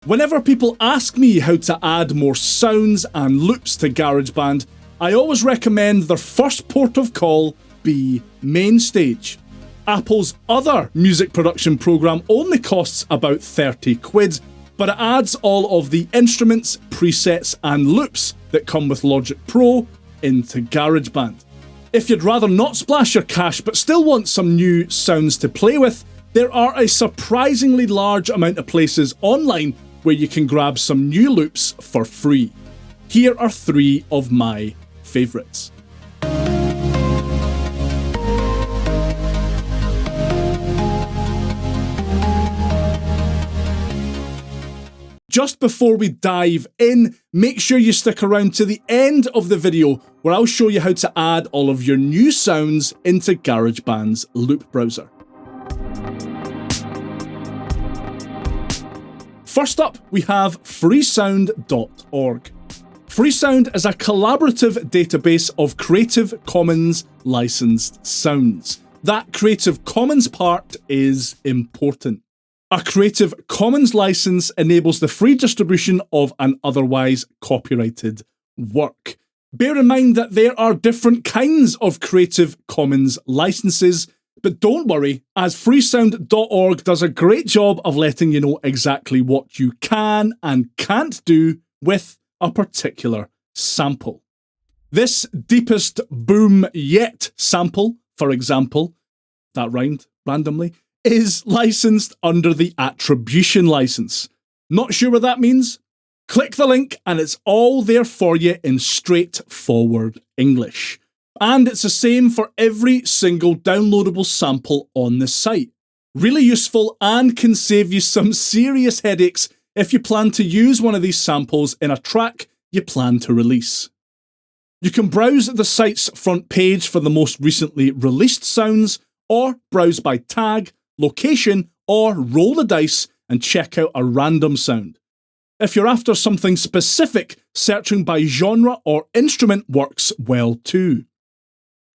Whenever people ask me how to add more sounds and loops to GarageBand, I always recommend their first port of call be Mainstage. Apple's other music production program only costs about 30 quid, but it adds all of the instruments, presets and loops that come with Logic Pro into GarageBand. If you'd rather not splash your cash but still want some new sounds to play with, there are a surprisingly large amount of places online where you can grab some new loops for free. Here are 3 of my favourites. Just before we dive in, make sure you stick around to the end of the video where I'll show you how to add all of your new sounds into GarageBand's loop browser. First up, we have freesound.org. Freesound is a collaborative database of Creative Commons licensed sounds. That Creative Commons part is important. A Creative Commons license enables the free distribution of an otherwise copyrighted work. Bear in mind that there are different kinds of Creative Commons licenses, but don't worry, as freesound.org does a great job of letting you know exactly what you can and can't do with a particular sample. This deepest boom yet sample, for example, that rhymed randomly, is licensed under the attribution license. Not sure what that means? Click the link and it's all there for you in straightforward English. And it's the same for every single downloadable sample on the site. Really useful and can save you some serious headaches if you plan to use one of these samples in a track you plan to release. You can browse the site's front page for the most recently released sounds, or browse by tag, location, or roll the dice and check out a random sound. If you're after something specific, searching by genre or instrument works well too.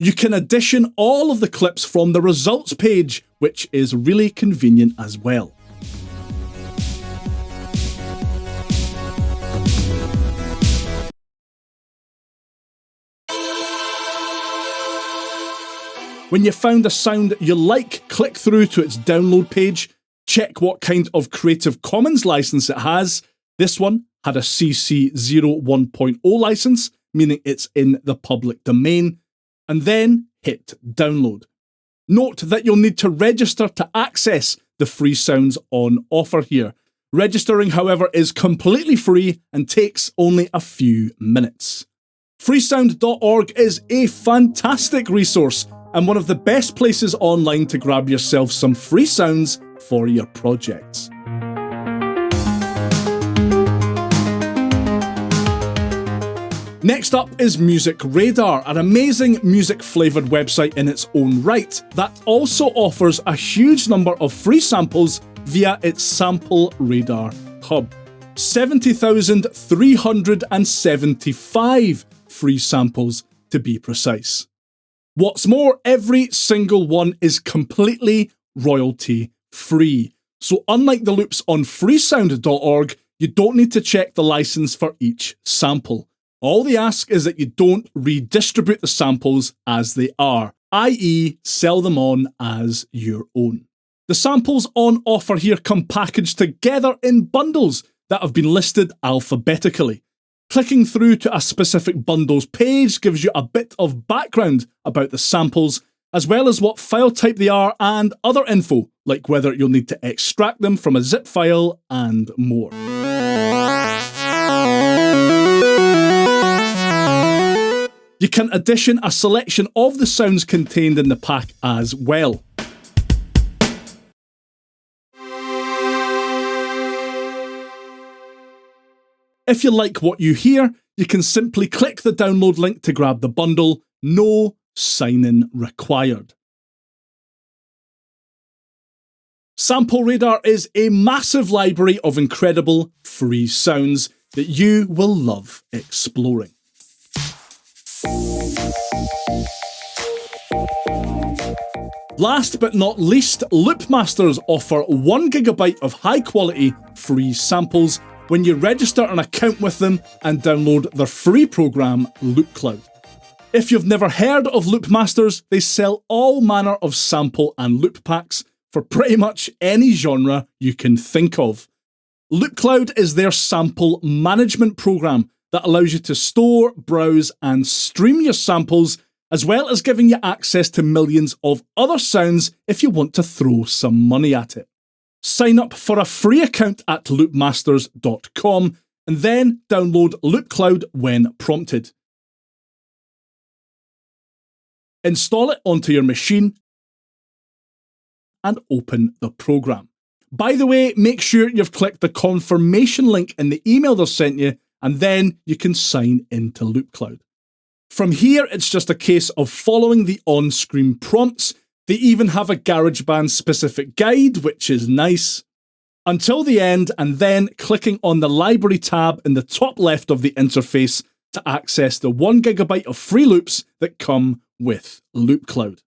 You can addition all of the clips from the results page, which is really convenient as well. When you've found a sound you like, click through to its download page, check what kind of Creative Commons license it has. This one had a CC 01.0 license, meaning it's in the public domain, and then hit download. Note that you'll need to register to access the free sounds on offer here. Registering, however, is completely free and takes only a few minutes. Freesound.org is a fantastic resource and one of the best places online to grab yourself some free sounds for your projects. Next up is Musicradar, an amazing music-flavoured website in its own right that also offers a huge number of free samples via its Sample Radar hub. 70,375 free samples to be precise. What's more, every single one is completely royalty free. So unlike the loops on freesound.org, you don't need to check the license for each sample. All they ask is that you don't redistribute the samples as they are, i.e. sell them on as your own. The samples on offer here come packaged together in bundles that have been listed alphabetically. Clicking through to a specific bundles page gives you a bit of background about the samples, as well as what file type they are and other info, like whether you'll need to extract them from a zip file and more. You can addition a selection of the sounds contained in the pack as well. If you like what you hear, you can simply click the download link to grab the bundle, no sign-in required. Sample Radar is a massive library of incredible free sounds that you will love exploring. Last but not least, Loopmasters offer 1 GB of high quality free samples when you register an account with them and download their free program LoopCloud. If you've never heard of Loopmasters, they sell all manner of sample and loop packs for pretty much any genre you can think of. LoopCloud is their sample management program that allows you to store, browse and stream your samples, as well as giving you access to millions of other sounds if you want to throw some money at it. Sign up for a free account at loopmasters.com and then download LoopCloud when prompted. Install it onto your machine and open the program. By the way, make sure you've clicked the confirmation link in the email they've sent you, and then you can sign into LoopCloud. From here, it's just a case of following the on-screen prompts. They even have a GarageBand specific guide, which is nice, until the end, and then clicking on the library tab in the top left of the interface to access the 1 GB of free loops that come with LoopCloud.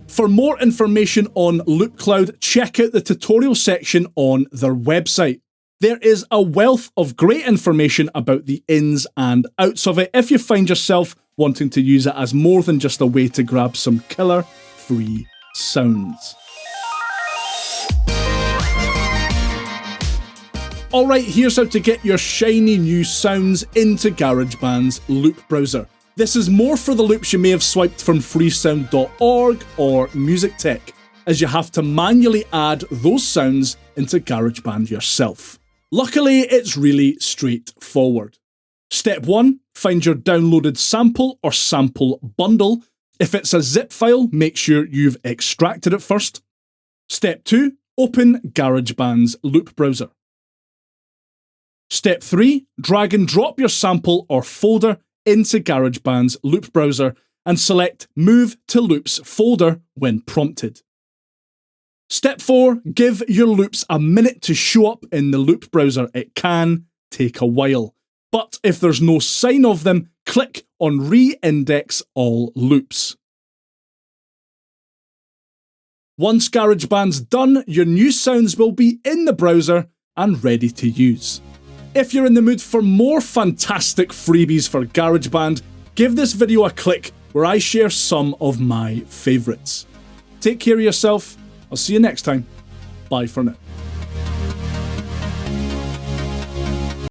For more information on LoopCloud, check out the tutorial section on their website. There is a wealth of great information about the ins and outs of it if you find yourself wanting to use it as more than just a way to grab some killer free sounds. Alright, here's how to get your shiny new sounds into GarageBand's loop browser. This is more for the loops you may have swiped from freesound.org or Musictech, as you have to manually add those sounds into GarageBand yourself. Luckily, it's really straightforward. Step 1, find your downloaded sample or sample bundle. If it's a zip file, make sure you've extracted it first. Step 2, open GarageBand's loop browser. Step 3, drag and drop your sample or folder into GarageBand's loop browser and select Move to Loops folder when prompted. Step 4, give your loops a minute to show up in the loop browser. It can take a while, but if there's no sign of them, click on Re-index all loops. Once GarageBand's done, your new sounds will be in the browser and ready to use. If you're in the mood for more fantastic freebies for GarageBand, give this video a click where I share some of my favourites. Take care of yourself. I'll see you next time. Bye for now.